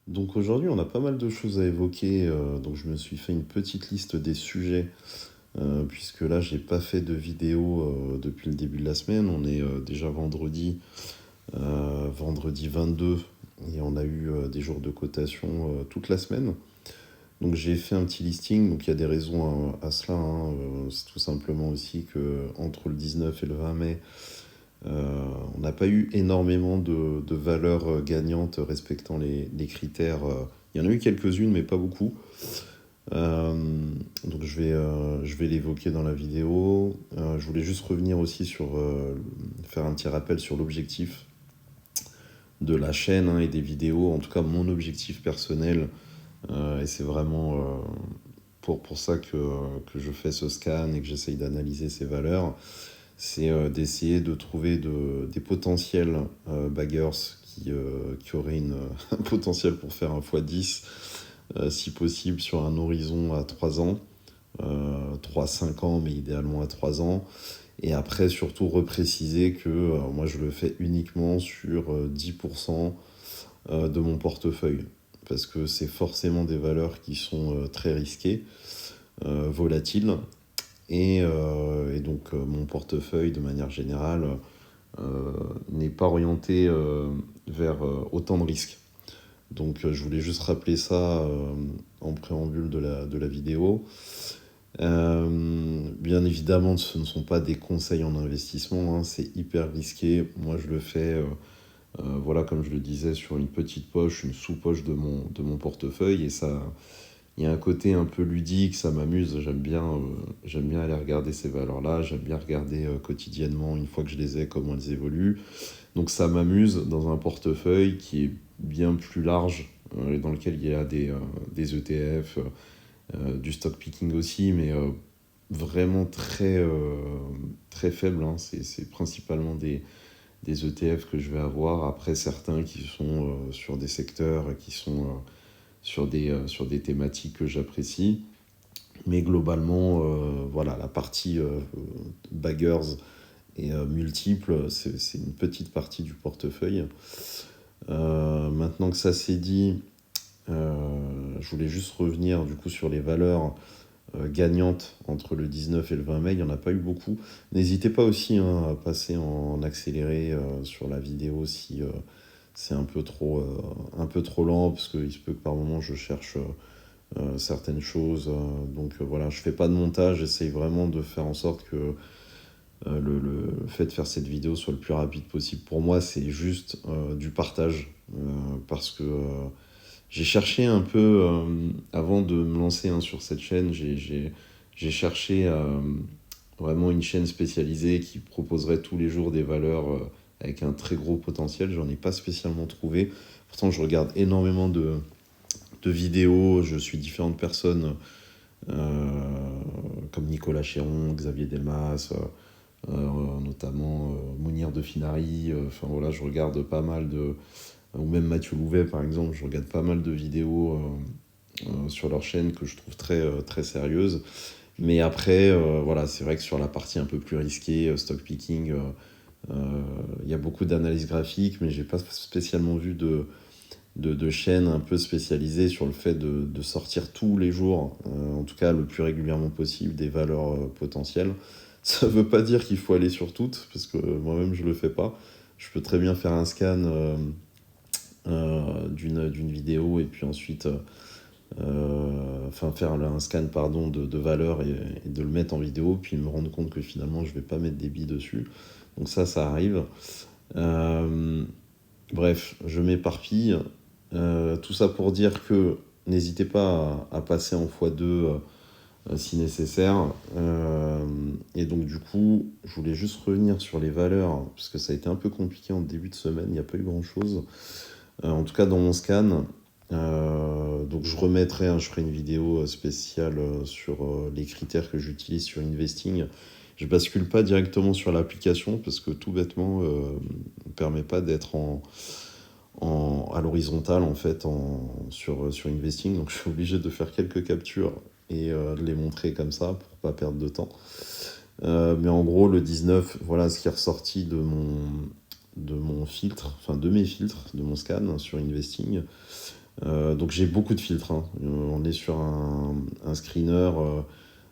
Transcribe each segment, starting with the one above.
Donc aujourd'hui, on a pas mal de choses à évoquer. Donc je me suis fait une petite liste des sujets, puisque là, j'ai pas fait de vidéo depuis le début de la semaine. On est déjà vendredi 22, et on a eu des jours de cotation toute la semaine. Donc j'ai fait un petit listing. Donc il y a des raisons à cela, hein. C'est tout simplement aussi que entre le 19 et le 20 mai, on n'a pas eu énormément de valeurs gagnantes respectant les critères. Il y en a eu quelques-unes, mais pas beaucoup. Euh, donc je vais l'évoquer dans la vidéo. Je voulais juste revenir aussi faire un petit rappel sur l'objectif de la chaîne, hein, et des vidéos, en tout cas mon objectif personnel. Et c'est vraiment pour ça que je fais ce scan et que j'essaye d'analyser ces valeurs. C'est d'essayer de trouver des potentiels baggers qui auraient un potentiel pour faire un x10, si possible sur un horizon à 3 ans, 3-5 ans, mais idéalement à 3 ans. Et après, surtout repréciser que moi, je le fais uniquement sur 10% de mon portefeuille. Parce que c'est forcément des valeurs qui sont très risquées, volatiles. Et donc, mon portefeuille, de manière générale, n'est pas orienté vers autant de risques. Donc, je voulais juste rappeler ça en préambule de la vidéo. Bien évidemment, ce ne sont pas des conseils en investissement, hein, c'est hyper risqué. Moi, je le fais, voilà, comme je le disais, sur une petite poche, une sous-poche de mon portefeuille. Et ça, il y a un côté un peu ludique, ça m'amuse. J'aime bien aller regarder ces valeurs-là. J'aime bien regarder quotidiennement, une fois que je les ai, comment elles évoluent. Donc ça m'amuse dans un portefeuille qui est bien plus large, et dans lequel il y a des ETF, du stock picking aussi, mais vraiment très faible, hein. C'est principalement des ETF que je vais avoir. Après, certains qui sont sur des secteurs, qui sont sur des thématiques que j'apprécie. Mais globalement, voilà, la partie baggers et multiples, c'est une petite partie du portefeuille. Maintenant que ça c'est dit, je voulais juste revenir du coup sur les valeurs gagnantes entre le 19 et le 20 mai. Il n'y en a pas eu beaucoup. N'hésitez pas aussi, hein, à passer en accéléré sur la vidéo si c'est un peu trop lent, parce qu'il se peut que par moment je cherche certaines choses. Donc voilà, je fais pas de montage, j'essaye vraiment de faire en sorte que le fait de faire cette vidéo soit le plus rapide possible. Pour moi, c'est juste du partage, parce que j'ai cherché un peu, avant de me lancer, hein, sur cette chaîne, j'ai cherché vraiment une chaîne spécialisée qui proposerait tous les jours des valeurs avec un très gros potentiel. J'en ai pas spécialement trouvé. Pourtant, je regarde énormément de vidéos, je suis différentes personnes, comme Nicolas Chéron, Xavier Delmas, notamment Mounir de Finari. Enfin voilà, je regarde pas mal ou même Mathieu Louvet par exemple, je regarde pas mal de vidéos sur leur chaîne que je trouve très sérieuses. Mais après, voilà, c'est vrai que sur la partie un peu plus risquée, stock picking, il y a beaucoup d'analyses graphiques, mais j'ai pas spécialement vu de chaînes un peu spécialisées sur le fait de sortir tous les jours, en tout cas le plus régulièrement possible, des valeurs potentielles. Ça veut pas dire qu'il faut aller sur toutes, parce que moi-même je le fais pas. Je peux très bien faire un scan d'une vidéo, et puis ensuite enfin faire un scan, pardon, de valeurs, et de le mettre en vidéo, puis me rendre compte que finalement je vais pas mettre des billes dessus. Donc ça arrive. Euh, Bref, je m'éparpille. Tout ça pour dire que n'hésitez pas à passer en x2 si nécessaire. Et donc du coup, je voulais juste revenir sur les valeurs, parce que ça a été un peu compliqué en début de semaine, il n'y a pas eu grand-chose. En tout cas dans mon scan. Donc je remettrai, hein, je ferai une vidéo spéciale sur les critères que j'utilise sur Investing. Je bascule pas directement sur l'application, parce que tout bêtement ne permet pas d'être à l'horizontale en fait, sur Investing. Donc je suis obligé de faire quelques captures et de les montrer comme ça pour pas perdre de temps. Mais en gros, le 19, voilà ce qui est ressorti de mon filtre, enfin de mes filtres, de mon scan, hein, sur Investing. Donc j'ai beaucoup de filtres, hein. On est sur un screener,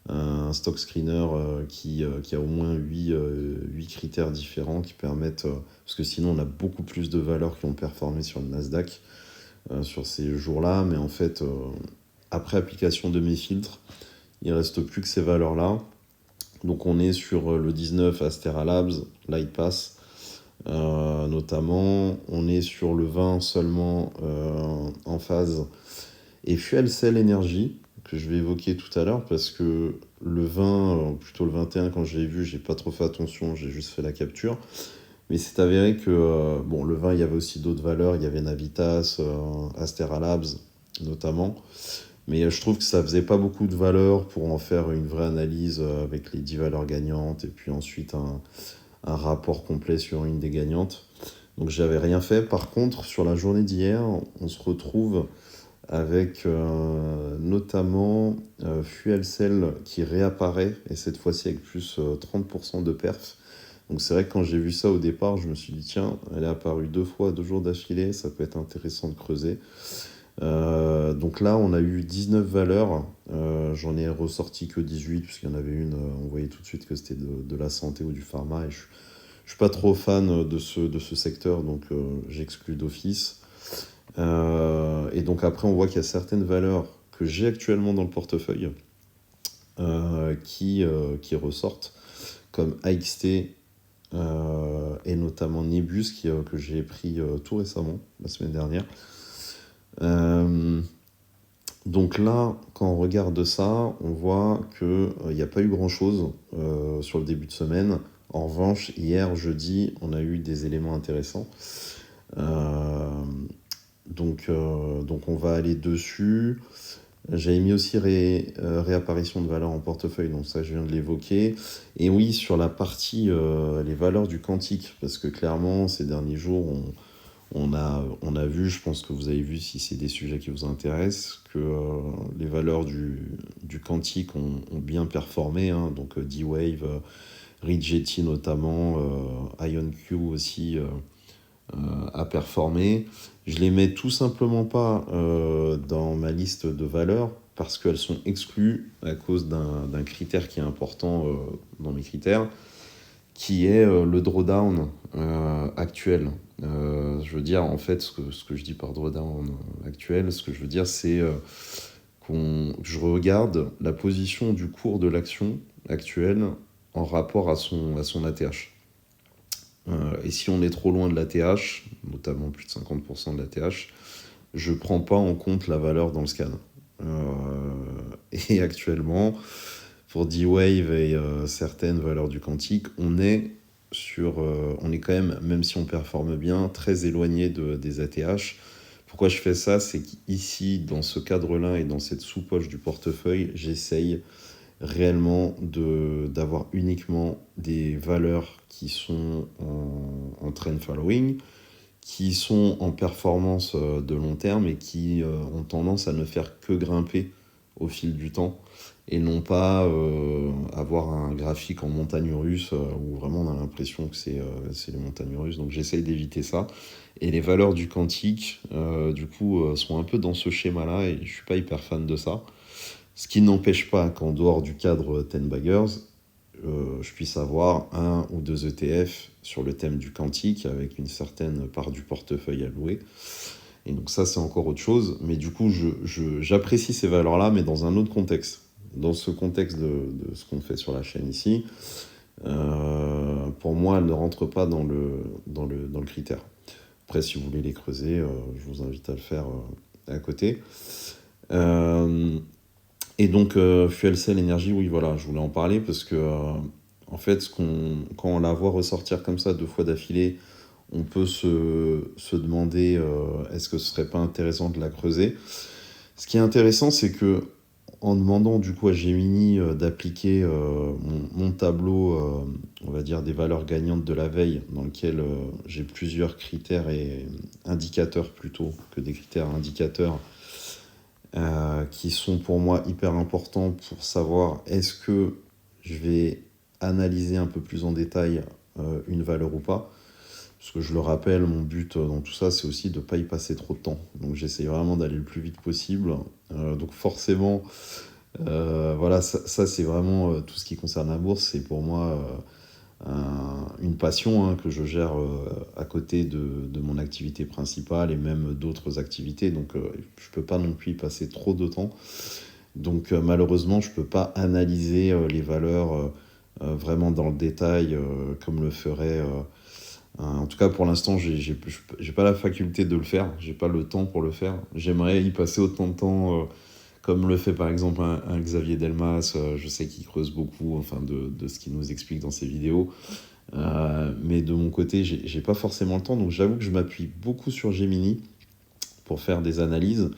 un stock screener qui a au moins 8 critères différents qui permettent, parce que sinon on a beaucoup plus de valeurs qui ont performé sur le Nasdaq sur ces jours-là, mais en fait, après application de mes filtres, il ne reste plus que ces valeurs-là. Donc on est sur le 19 Astera Labs, Lightpath, notamment. On est sur le 20 seulement en phase et Fuel Cell Energy, que je vais évoquer tout à l'heure, parce que le 20, plutôt le 21, quand je l'ai vu, j'ai pas trop fait attention, j'ai juste fait la capture. Mais c'est avéré que, bon, le 20, il y avait aussi d'autres valeurs, il y avait Navitas, Astera Labs, notamment. Mais je trouve que ça faisait pas beaucoup de valeur pour en faire une vraie analyse avec les 10 valeurs gagnantes, et puis ensuite un rapport complet sur une des gagnantes. Donc j'avais rien fait. Par contre, sur la journée d'hier, on se retrouve avec notamment Fuel Cell qui réapparaît, et cette fois-ci avec plus 30% de perf. Donc c'est vrai que quand j'ai vu ça au départ, je me suis dit, tiens, elle est apparue 2 fois, 2 jours d'affilée, ça peut être intéressant de creuser. Donc là, on a eu 19 valeurs, j'en ai ressorti que 18, puisqu'il y en avait une, on voyait tout de suite que c'était de la santé ou du pharma, et je suis pas trop fan de ce secteur, donc j'exclus d'office. Et donc après, on voit qu'il y a certaines valeurs que j'ai actuellement dans le portefeuille qui ressortent, comme AXT et notamment Nebus que j'ai pris tout récemment, la semaine dernière. Donc là, quand on regarde ça, on voit qu'il n'y a pas eu grand-chose sur le début de semaine. En revanche, hier, jeudi, on a eu des éléments intéressants. Donc on va aller dessus. J'avais mis aussi réapparition de valeurs en portefeuille, donc ça je viens de l'évoquer. Et oui, sur la partie les valeurs du quantique, parce que clairement ces derniers jours on a vu, je pense que vous avez vu si c'est des sujets qui vous intéressent, que les valeurs du quantique ont bien performé, hein, donc D-Wave, Rigetti notamment, IonQ aussi a performé. Je les mets tout simplement pas dans ma liste de valeurs parce qu'elles sont exclues à cause d'un critère qui est important dans mes critères, qui est le drawdown actuel. Je veux dire, en fait, ce que je dis par drawdown actuel, ce que je veux dire, c'est que je regarde la position du cours de l'action actuelle en rapport à son ATH. Et si on est trop loin de l'ATH, notamment plus de 50% de l'ATH, je ne prends pas en compte la valeur dans le scan. Et actuellement, pour D-Wave et certaines valeurs du quantique, on est quand même si on performe bien, très éloigné des ATH. Pourquoi je fais ça? C'est qu'ici, dans ce cadre-là et dans cette sous-poche du portefeuille, j'essaye réellement d'avoir uniquement des valeurs qui sont en trend following, qui sont en performance de long terme et qui ont tendance à ne faire que grimper au fil du temps et non pas avoir un graphique en montagne russe où vraiment on a l'impression que c'est les montagnes russes. Donc j'essaye d'éviter ça. Et les valeurs du quantique, du coup, sont un peu dans ce schéma-là et je suis pas hyper fan de ça. Ce qui n'empêche pas qu'en dehors du cadre 10 baggers, je puisse avoir un ou deux ETF sur le thème du quantique avec une certaine part du portefeuille alloué. Et donc ça, c'est encore autre chose. Mais du coup, j'apprécie ces valeurs-là, mais dans un autre contexte. Dans ce contexte de ce qu'on fait sur la chaîne ici, pour moi, elles ne rentrent pas dans le critère. Après, si vous voulez les creuser, je vous invite à le faire à côté. Et donc, Fuel Cell Energy, oui, voilà, je voulais en parler parce que, en fait, quand on la voit ressortir comme ça 2 fois d'affilée, on peut se demander est-ce que ce serait pas intéressant de la creuser. Ce qui est intéressant, c'est que en demandant du coup à Gemini d'appliquer mon tableau, on va dire des valeurs gagnantes de la veille, dans lequel j'ai plusieurs critères et indicateurs plutôt que des critères indicateurs, qui sont pour moi hyper importants pour savoir est-ce que je vais analyser un peu plus en détail une valeur ou pas. Parce que je le rappelle, mon but dans tout ça, c'est aussi de ne pas y passer trop de temps. Donc j'essaye vraiment d'aller le plus vite possible. Donc forcément, voilà, ça, c'est vraiment tout ce qui concerne la bourse, c'est pour moi une passion hein, que je gère à côté de mon activité principale et même d'autres activités. Donc je peux pas non plus y passer trop de temps. Donc malheureusement, je peux pas analyser les valeurs vraiment dans le détail comme le ferait. En tout cas, pour l'instant, j'ai pas la faculté de le faire. J'ai pas le temps pour le faire. J'aimerais y passer autant de temps comme le fait par exemple un Xavier Delmas. Je sais qu'il creuse beaucoup, enfin de ce qu'il nous explique dans ses vidéos. Mais de mon côté, j'ai pas forcément le temps. Donc j'avoue que je m'appuie beaucoup sur Gemini pour faire des analyses.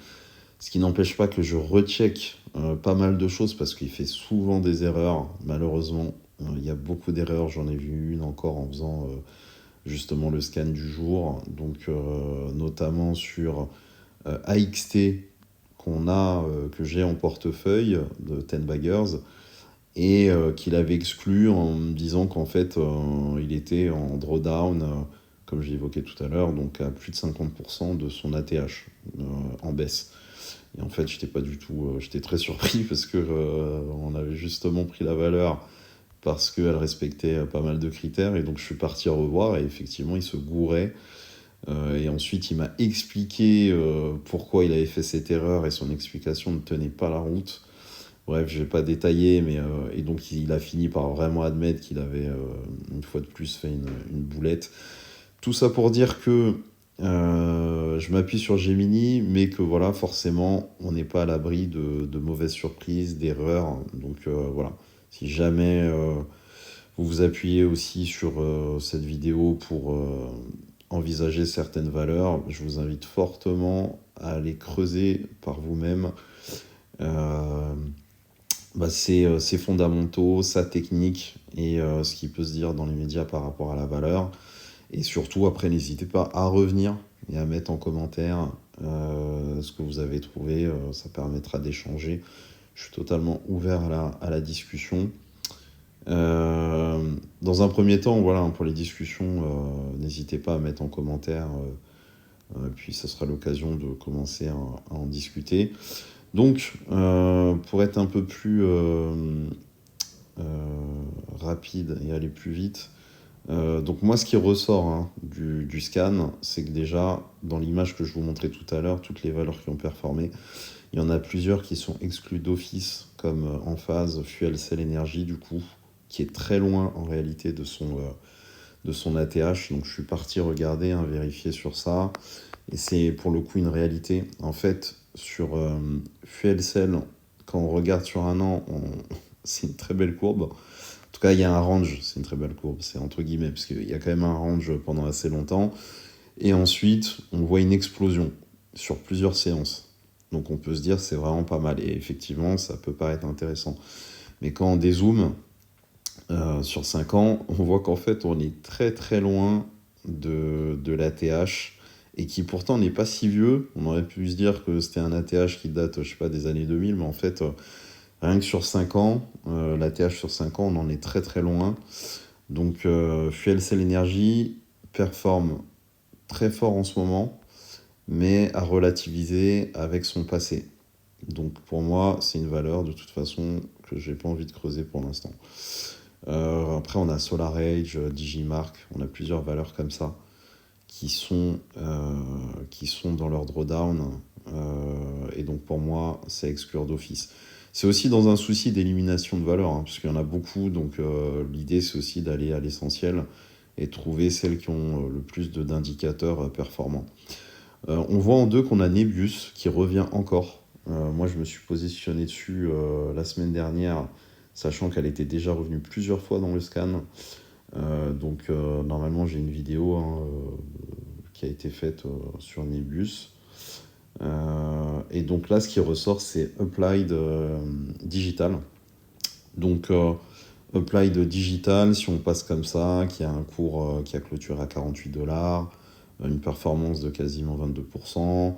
Ce qui n'empêche pas que je recheck pas mal de choses parce qu'il fait souvent des erreurs, malheureusement. Il y a beaucoup d'erreurs, j'en ai vu une encore en faisant justement le scan du jour, donc notamment sur AXT que j'ai en portefeuille de 10 Baggers et qu'il avait exclu en me disant qu'en fait il était en drawdown, comme j'ai évoqué tout à l'heure, donc à plus de 50% de son ATH en baisse. Et en fait, j'étais pas du tout, j'étais très surpris parce que on avait justement pris la valeur parce qu'elle respectait pas mal de critères et donc je suis parti revoir et effectivement il se gourait. Et ensuite il m'a expliqué pourquoi il avait fait cette erreur et son explication ne tenait pas la route. Bref, je vais pas détailler, mais et donc il a fini par vraiment admettre qu'il avait une fois de plus fait une boulette. Tout ça pour dire que je m'appuie sur Gemini, mais que voilà, forcément, on n'est pas à l'abri de mauvaises surprises, d'erreurs. Donc voilà, si jamais vous vous appuyez aussi sur cette vidéo pour envisager certaines valeurs, je vous invite fortement à aller creuser par vous-même ses fondamentaux, sa technique et ce qui peut se dire dans les médias par rapport à la valeur. Et surtout, après, n'hésitez pas à revenir et à mettre en commentaire ce que vous avez trouvé. Ça permettra d'échanger. Je suis totalement ouvert à la discussion. Dans un premier temps, voilà, pour les discussions, n'hésitez pas à mettre en commentaire. Puis ça sera l'occasion de commencer à en discuter. Donc, pour être un peu plus rapide et aller plus vite, donc moi, ce qui ressort hein, du scan, c'est que déjà, dans l'image que je vous montrais tout à l'heure, toutes les valeurs qui ont performé, il y en a plusieurs qui sont exclues d'office, comme Enphase, Fuel Cell Energy, du coup, qui est très loin en réalité de son ATH. Donc je suis parti regarder, hein, vérifier sur ça. Et c'est pour le coup une réalité. En fait, sur Fuel Cell, quand on regarde sur un an, c'est une très belle courbe. En tout cas, il y a un range, c'est une très belle courbe, c'est entre guillemets, parce qu'il y a quand même un range pendant assez longtemps. Et ensuite, on voit une explosion sur plusieurs séances. Donc on peut se dire c'est vraiment pas mal. Et effectivement, ça peut paraître intéressant. Mais quand on dézoome sur 5 ans, on voit qu'en fait, on est très très loin de l'ATH et qui pourtant n'est pas si vieux. On aurait pu se dire que c'était un ATH qui date, je sais pas, des années 2000, mais en fait, rien que sur 5 ans, l'ATH sur 5 ans, on en est très très loin. Donc Fuel Cell Energy performe très fort en ce moment, mais à relativiser avec son passé. Donc pour moi, c'est une valeur de toute façon que j'ai pas envie de creuser pour l'instant. Après, on a SolarEdge, Digimark, on a plusieurs valeurs comme ça qui sont dans leur drawdown. Et donc pour moi, c'est à exclure d'office. C'est aussi dans un souci d'élimination de valeur, hein, parce qu'il y en a beaucoup. Donc l'idée, c'est aussi d'aller à l'essentiel et trouver celles qui ont le plus d'indicateurs performants. On voit en deux qu'on a Nebius qui revient encore. Moi, je me suis positionné dessus la semaine dernière, sachant qu'elle était déjà revenue plusieurs fois dans le scan. Donc, normalement, j'ai une vidéo hein, qui a été faite sur Nebius. Et donc là, ce qui ressort, c'est Applied Digital. Donc, Applied Digital, si on passe comme ça, qui a un cours qui a clôturé à 48$, une performance de quasiment 22%,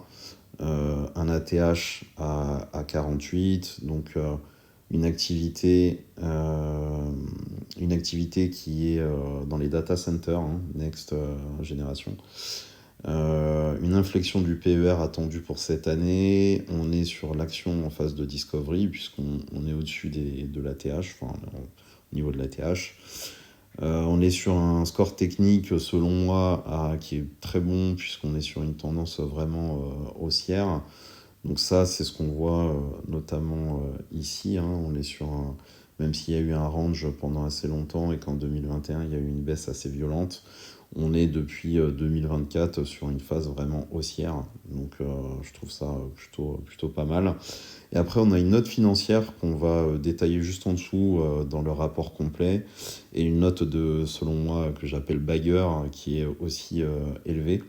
un ATH à 48, donc une activité une activité qui est dans les data centers, hein, next génération. Une inflexion du PER attendue pour cette année. On est sur l'action en phase de discovery, puisqu'on est au-dessus de l'ATH, enfin au niveau de l'ATH. On est sur un score technique, selon moi, qui est très bon, puisqu'on est sur une tendance vraiment haussière. Donc ça, c'est ce qu'on voit notamment ici, hein. On est sur même s'il y a eu un range pendant assez longtemps et qu'en 2021, il y a eu une baisse assez violente, on est depuis 2024 sur une phase vraiment haussière. Donc je trouve ça plutôt pas mal. Et après, on a une note financière qu'on va détailler juste en dessous dans le rapport complet. Et une note selon moi, que j'appelle bagger, qui est aussi élevée.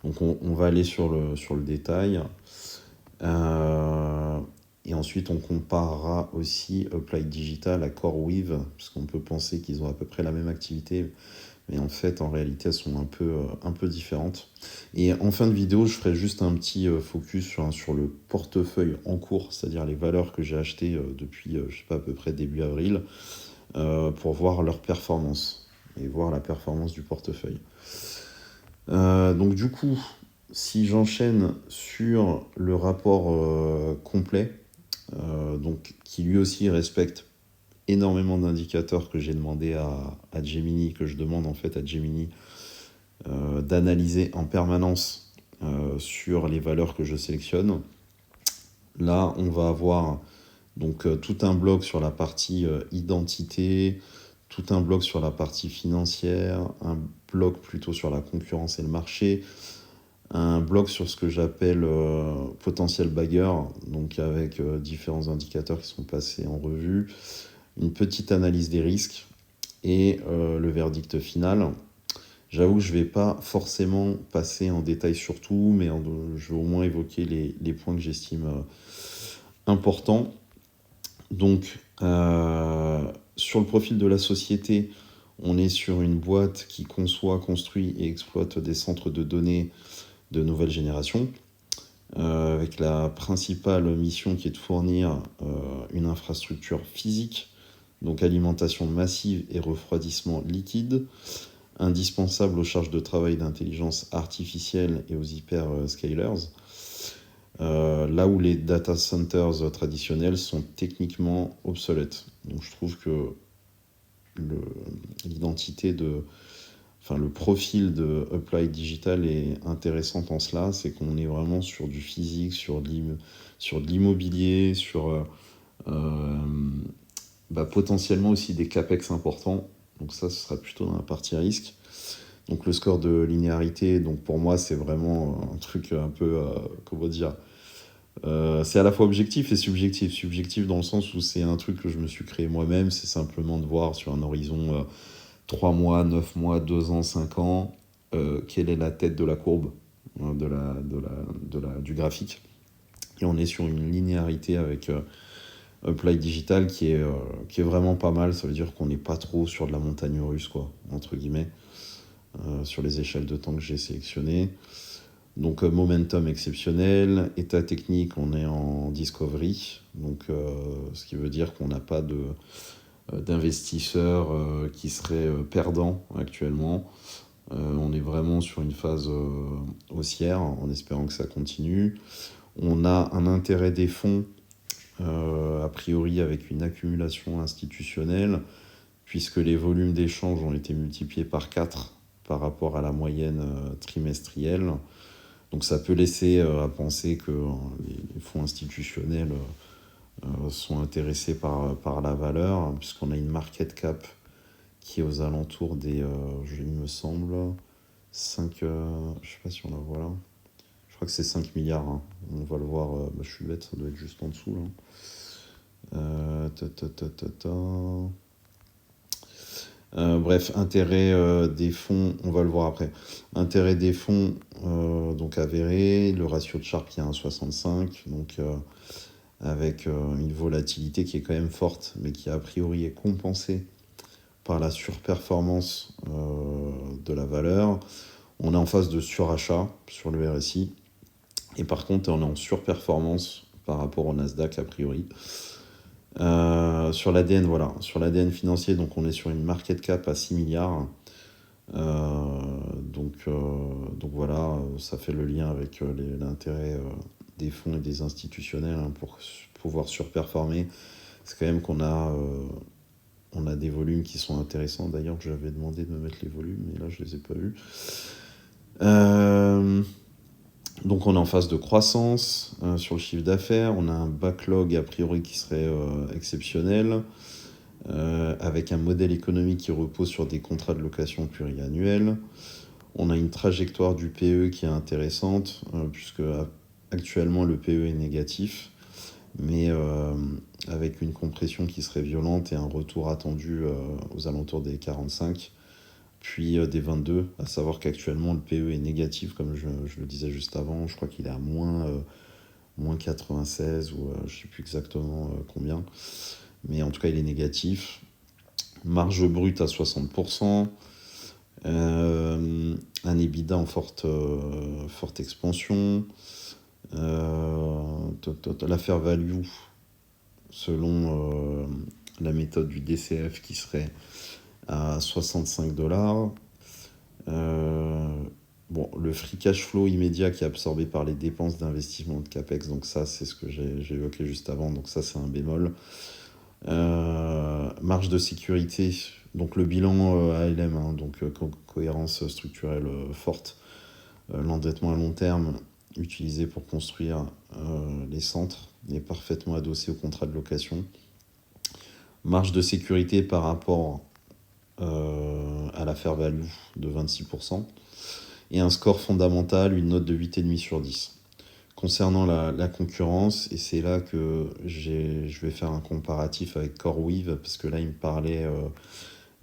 Donc on va aller sur le détail. Et ensuite, on comparera aussi Applied Digital à CoreWeave, parce qu'on peut penser qu'ils ont à peu près la même activité, mais en fait, en réalité, elles sont un peu différentes. Et en fin de vidéo, je ferai juste un petit focus sur le portefeuille en cours, c'est-à-dire les valeurs que j'ai achetées depuis, je sais pas, à peu près début avril, pour voir leur performance et voir la performance du portefeuille. Donc du coup, si j'enchaîne sur le rapport complet, donc, qui lui aussi respecte énormément d'indicateurs que j'ai demandé à Gemini, que je demande en fait à Gemini d'analyser en permanence sur les valeurs que je sélectionne. Là, on va avoir donc tout un bloc sur la partie identité, tout un bloc sur la partie financière, un bloc plutôt sur la concurrence et le marché, un bloc sur ce que j'appelle potentiel bagger, donc avec différents indicateurs qui sont passés en revue, une petite analyse des risques et le verdict final. J'avoue que je ne vais pas forcément passer en détail sur tout, mais je vais au moins évoquer les points que j'estime importants. Donc, sur le profil de la société, on est sur une boîte qui conçoit, construit et exploite des centres de données de nouvelle génération, avec la principale mission qui est de fournir une infrastructure physique, donc alimentation massive et refroidissement liquide, indispensable aux charges de travail d'intelligence artificielle et aux hyperscalers, là où les data centers traditionnels sont techniquement obsolètes. Donc je trouve que le profil de Applied Digital est intéressant en cela, c'est qu'on est vraiment sur du physique, sur de l'immobilier, sur potentiellement aussi des capex importants. Donc ça, ce sera plutôt dans la partie risque. Donc le score de linéarité, donc pour moi, c'est vraiment un truc un peu, comment dire, c'est à la fois objectif et subjectif. Subjectif dans le sens où c'est un truc que je me suis créé moi-même, c'est simplement de voir sur un horizon 3 mois, 9 mois, 2 ans, 5 ans, quelle est la tête de la courbe du graphique. Et on est sur une linéarité avec Applied Digital qui est vraiment pas mal. Ça veut dire qu'on n'est pas trop sur de la montagne russe, quoi, entre guillemets, sur les échelles de temps que j'ai sélectionnées. Donc momentum exceptionnel, état technique, on est en discovery, donc ce qui veut dire qu'on n'a pas d'investisseurs qui seraient perdants actuellement. On est vraiment sur une phase haussière, en espérant que ça continue. On a un intérêt des fonds, a priori avec une accumulation institutionnelle, puisque les volumes d'échanges ont été multipliés par 4 par rapport à la moyenne trimestrielle. Donc ça peut laisser à penser que les fonds institutionnels sont intéressés par la valeur, puisqu'on a une market cap qui est aux alentours des, il me semble, 5, je ne sais pas si on la voit là, je crois que c'est 5 milliards, hein. On va le voir, je suis bête, ça doit être juste en dessous là. Bref, intérêt des fonds, on va le voir après. Intérêt des fonds, donc avéré, le ratio de Sharpe qui est à 1,65, donc avec une volatilité qui est quand même forte, mais qui a priori est compensée par la surperformance de la valeur. On est en phase de surachat sur le RSI, et par contre on est en surperformance par rapport au Nasdaq a priori. Sur l'ADN, voilà. Sur l'ADN financier, donc on est sur une market cap à 6 milliards. Donc voilà, ça fait le lien avec l'intérêt des fonds et des institutionnels, hein, pour pouvoir surperformer. C'est quand même on a des volumes qui sont intéressants. D'ailleurs, j'avais demandé de me mettre les volumes, mais là, je les ai pas vus. Euh, donc on est en phase de croissance sur le chiffre d'affaires. On a un backlog a priori qui serait exceptionnel, avec un modèle économique qui repose sur des contrats de location pluriannuels. On a une trajectoire du PE qui est intéressante, puisque actuellement le PE est négatif, mais avec une compression qui serait violente et un retour attendu aux alentours des 45, puis des 22, à savoir qu'actuellement le PE est négatif, comme je le disais juste avant. Je crois qu'il est à moins 96, ou je ne sais plus exactement combien, mais en tout cas il est négatif. Marge brute à 60%, un EBITDA en forte expansion, la fair value selon la méthode du DCF qui serait à 65 $. Bon, le free cash flow immédiat qui est absorbé par les dépenses d'investissement de CAPEX, donc ça c'est ce que j'ai évoqué juste avant, donc ça c'est un bémol. Marge de sécurité, donc le bilan ALM, hein, donc cohérence structurelle forte, l'endettement à long terme utilisé pour construire les centres est parfaitement adossé au contrat de location. Marge de sécurité par rapport à la fair value de 26%, et un score fondamental, une note de 8,5 sur 10. Concernant la concurrence, et c'est là que je vais faire un comparatif avec CoreWeave, parce que là il me parlait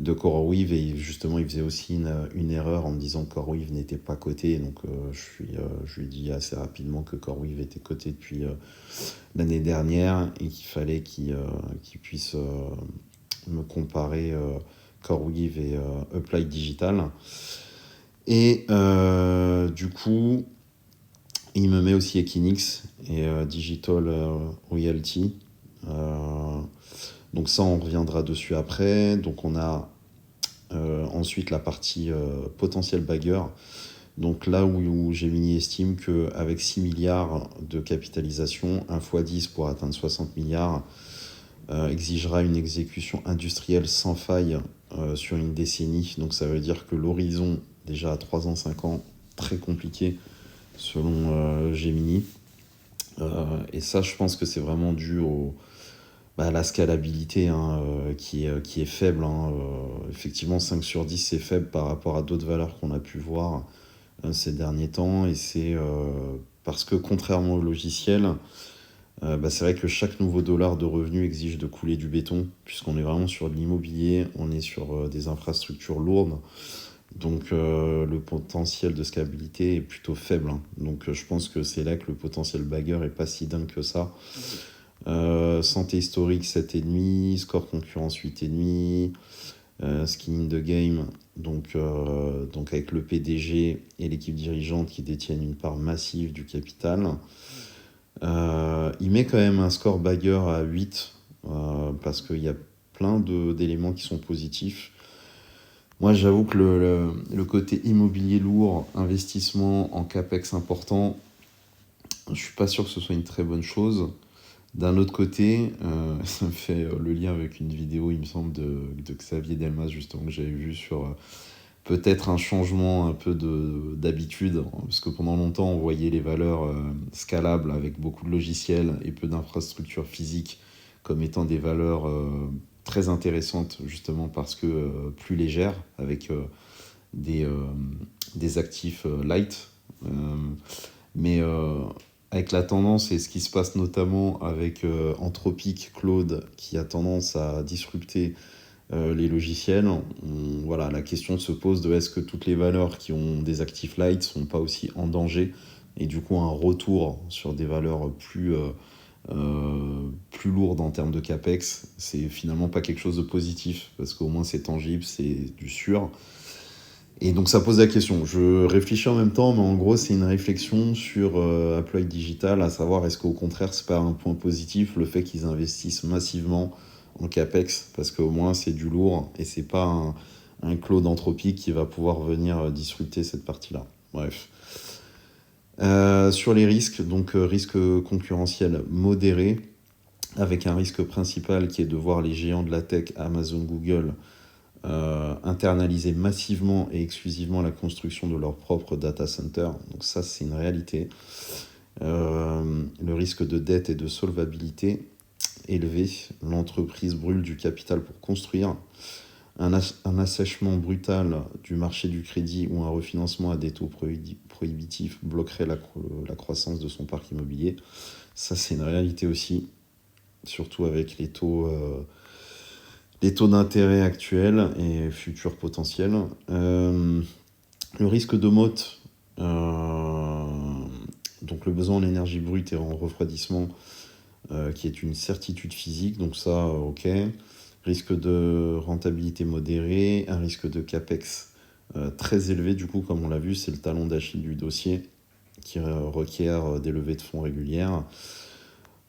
de CoreWeave, et justement il faisait aussi une erreur en me disant que CoreWeave n'était pas coté, donc je lui ai dit assez rapidement que CoreWeave était coté depuis l'année dernière, et qu'il fallait qu'il puisse me comparer CoreWeave et Applied Digital. Et du coup, il me met aussi Equinix et Digital Realty. Donc ça, on reviendra dessus après. Donc on a ensuite la partie potentiel bagueur. Donc là où Gemini estime qu'avec 6 milliards de capitalisation, 1 x 10 pour atteindre 60 milliards, exigera une exécution industrielle sans faille sur une décennie. Donc ça veut dire que l'horizon, déjà à 3 ans, 5 ans, très compliqué selon Gemini. Et ça, je pense que c'est vraiment dû à la scalabilité, hein, qui est faible, hein. Effectivement, 5 sur 10, c'est faible par rapport à d'autres valeurs qu'on a pu voir ces derniers temps. Et c'est parce que contrairement au logiciel, c'est vrai que chaque nouveau dollar de revenu exige de couler du béton, puisqu'on est vraiment sur de l'immobilier, on est sur des infrastructures lourdes. Donc le potentiel de scalabilité est plutôt faible, hein. Donc je pense que c'est là que le potentiel bagueur est pas si dingue que ça. Santé historique 7,5, score concurrence 8,5, skin in the game, donc avec le PDG et l'équipe dirigeante qui détiennent une part massive du capital. Il met quand même un score bagueur à 8, parce qu'il y a plein d'éléments qui sont positifs. Moi, j'avoue que le côté immobilier lourd, investissement en CAPEX important, je suis pas sûr que ce soit une très bonne chose. D'un autre côté, ça me fait le lien avec une vidéo, il me semble, de Xavier Delmas, justement, que j'avais vu sur peut-être un changement un peu d'habitude, parce que pendant longtemps, on voyait les valeurs scalables avec beaucoup de logiciels et peu d'infrastructures physiques comme étant des valeurs très intéressantes, justement parce que plus légères, avec des actifs light. Mais avec la tendance et ce qui se passe notamment avec Anthropic, Claude, qui a tendance à disrupter les logiciels, voilà, la question se pose de est-ce que toutes les valeurs qui ont des actifs light sont pas aussi en danger, et du coup un retour sur des valeurs plus lourdes en termes de capex, c'est finalement pas quelque chose de positif, parce qu'au moins c'est tangible, c'est du sûr. Et donc ça pose la question. Je réfléchis en même temps, mais en gros, c'est une réflexion sur Apply Digital, à savoir est-ce qu'au contraire, c'est pas un point positif le fait qu'ils investissent massivement en CapEx, parce qu'au moins c'est du lourd et c'est pas un Claude Anthropique qui va pouvoir venir disrupter cette partie-là. Bref. Sur les risques, donc risque concurrentiel modéré, avec un risque principal qui est de voir les géants de la tech, Amazon, Google, internaliser massivement et exclusivement la construction de leur propre data center. Donc ça, c'est une réalité. Le risque de dette et de solvabilité élevé. L'entreprise brûle du capital pour construire. Un assèchement brutal du marché du crédit ou un refinancement à des taux prohibitifs bloquerait la croissance de son parc immobilier. Ça, c'est une réalité aussi, surtout avec les taux d'intérêt actuels et futurs potentiels. Le risque de motte, donc le besoin en énergie brute et en refroidissement, qui est une certitude physique, donc ça, ok. Risque de rentabilité modérée, un risque de capex très élevé, du coup, comme on l'a vu, c'est le talon d'Achille du dossier qui requiert des levées de fonds régulières.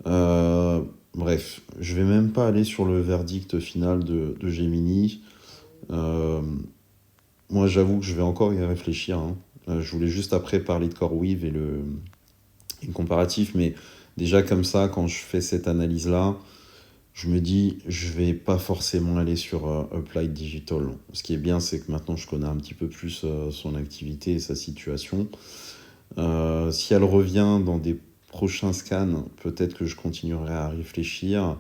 Bref, je vais même pas aller sur le verdict final de Gemini. Euh, Moi, j'avoue que je vais encore y réfléchir, hein. Je voulais juste après parler de CoreWeave et le comparatif, mais déjà comme ça, quand je fais cette analyse-là, je me dis, je vais pas forcément aller sur Applied Digital. Ce qui est bien, c'est que maintenant, je connais un petit peu plus son activité et sa situation. Si elle revient dans des prochains scans, peut-être que je continuerai à réfléchir.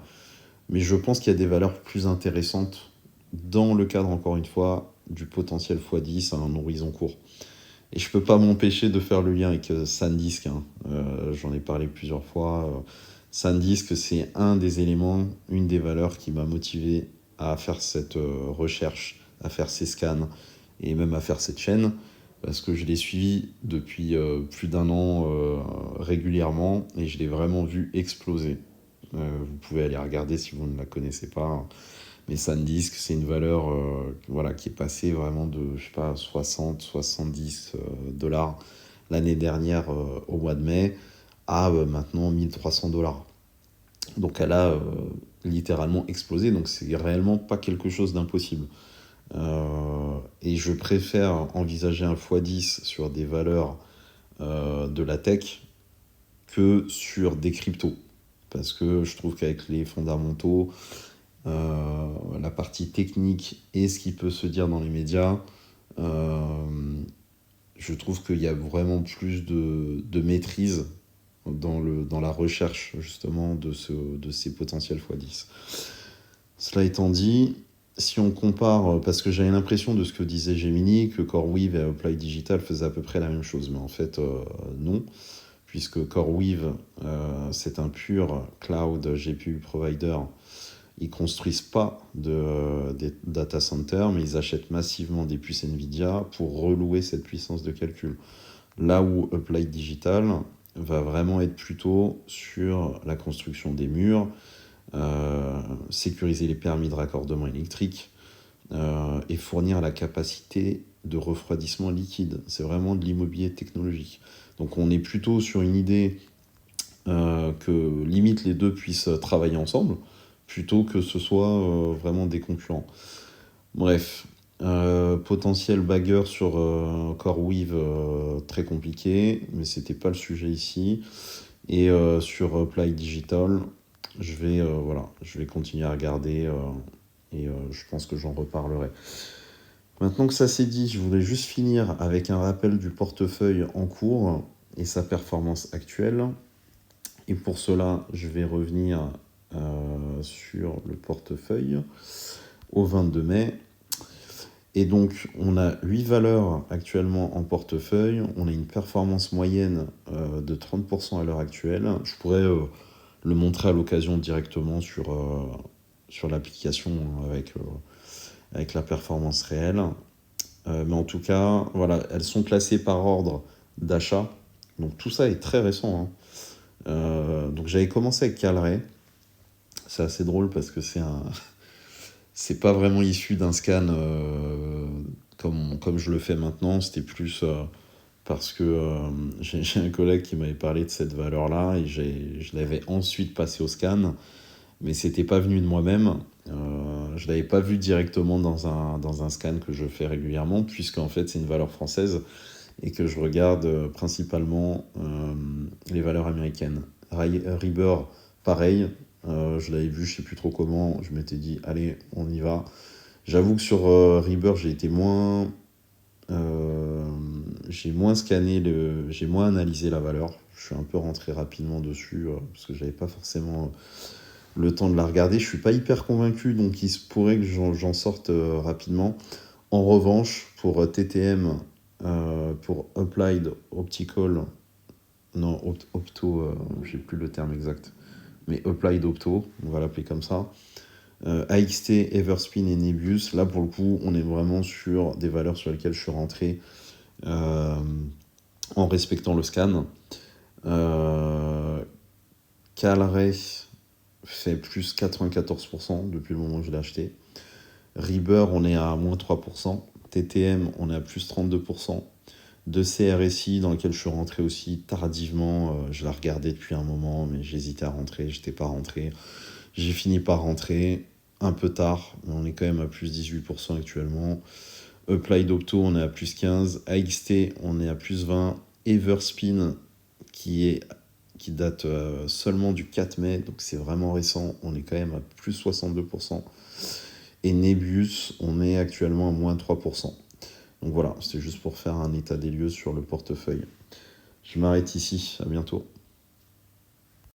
Mais je pense qu'il y a des valeurs plus intéressantes dans le cadre, encore une fois, du potentiel x10 à un horizon court. Et je peux pas m'empêcher de faire le lien avec SanDisk, hein. J'en ai parlé plusieurs fois. SanDisk, c'est un des éléments, une des valeurs qui m'a motivé à faire cette recherche, à faire ces scans et même à faire cette chaîne, parce que je l'ai suivi depuis plus d'un an régulièrement et je l'ai vraiment vu exploser. Vous pouvez aller regarder si vous ne la connaissez pas. Mais SanDisk, c'est une valeur voilà, qui est passée vraiment de, je sais pas, 60, 70 dollars l'année dernière au mois de mai à maintenant 1300 dollars. Donc elle a littéralement explosé, donc c'est réellement pas quelque chose d'impossible. Et je préfère envisager un x10 sur des valeurs de la tech que sur des cryptos. Parce que je trouve qu'avec les fondamentaux, la partie technique et ce qui peut se dire dans les médias, je trouve qu'il y a vraiment plus de maîtrise dans la recherche justement de ces potentiels x10. Cela étant dit, si on compare, parce que j'avais l'impression de ce que disait Gemini, que CoreWeave et Apply Digital faisaient à peu près la même chose, mais en fait non, puisque CoreWeave c'est un pur cloud GPU provider. Ils construisent pas des data centers, mais ils achètent massivement des puces Nvidia pour relouer cette puissance de calcul. Là où Applied Digital va vraiment être plutôt sur la construction des murs, sécuriser les permis de raccordement électrique et fournir la capacité de refroidissement liquide. C'est vraiment de l'immobilier technologique. Donc on est plutôt sur une idée que limite les deux puissent travailler ensemble, plutôt que ce soit vraiment des concurrents. Bref, potentiel bagarre sur CoreWeave très compliqué, mais c'était pas le sujet ici. Et sur Apply Digital, je vais continuer à regarder et je pense que j'en reparlerai. Maintenant que ça c'est dit, je voulais juste finir avec un rappel du portefeuille en cours et sa performance actuelle. Et pour cela, je vais revenir sur le portefeuille au 22 mai. Et donc, on a 8 valeurs actuellement en portefeuille. On a une performance moyenne de 30% à l'heure actuelle. Je pourrais le montrer à l'occasion directement sur l'application avec la performance réelle. Mais en tout cas, voilà, elles sont classées par ordre d'achat. Donc tout ça est très récent, hein. Donc j'avais commencé avec Calray. C'est assez drôle parce que c'est pas vraiment issu d'un scan comme je le fais maintenant, c'était plus parce que j'ai un collègue qui m'avait parlé de cette valeur-là et je l'avais ensuite passé au scan, mais c'était pas venu de moi-même. Je l'avais pas vu directement dans un scan que je fais régulièrement, puisqu'en fait c'est une valeur française et que je regarde principalement les valeurs américaines. Reaper, pareil, je l'avais vu, je sais plus trop comment, je m'étais dit, allez, on y va. J'avoue que sur Reaper, euh, j'ai moins scanné, j'ai moins analysé la valeur. Je suis un peu rentré rapidement dessus parce que j'avais pas forcément le temps de la regarder. Je suis pas hyper convaincu, donc il se pourrait que j'en sorte rapidement. En revanche, pour TTM, pour Applied Optical, non, Opto, j'ai plus le terme exact, mais Applied Opto, on va l'appeler comme ça. AXT, Everspin et Nebius, là pour le coup, on est vraiment sur des valeurs sur lesquelles je suis rentré euh, en respectant le scan. Calray fait plus 94% depuis le moment où je l'ai acheté. Reaper, on est à moins 3%. TTM, on est à plus 32%. De CRSI, dans lequel je suis rentré aussi tardivement. Je la regardais depuis un moment, mais j'hésitais à rentrer, j'étais pas rentré. J'ai fini par rentrer un peu tard, mais on est quand même à plus 18% actuellement. Applied Opto, on est à plus 15. AXT, on est à plus 20. Everspin, qui date seulement du 4 mai, donc c'est vraiment récent, on est quand même à plus 62%. Et Nebius, on est actuellement à moins 3%. Donc voilà, c'était juste pour faire un état des lieux sur le portefeuille. Je m'arrête ici, à bientôt.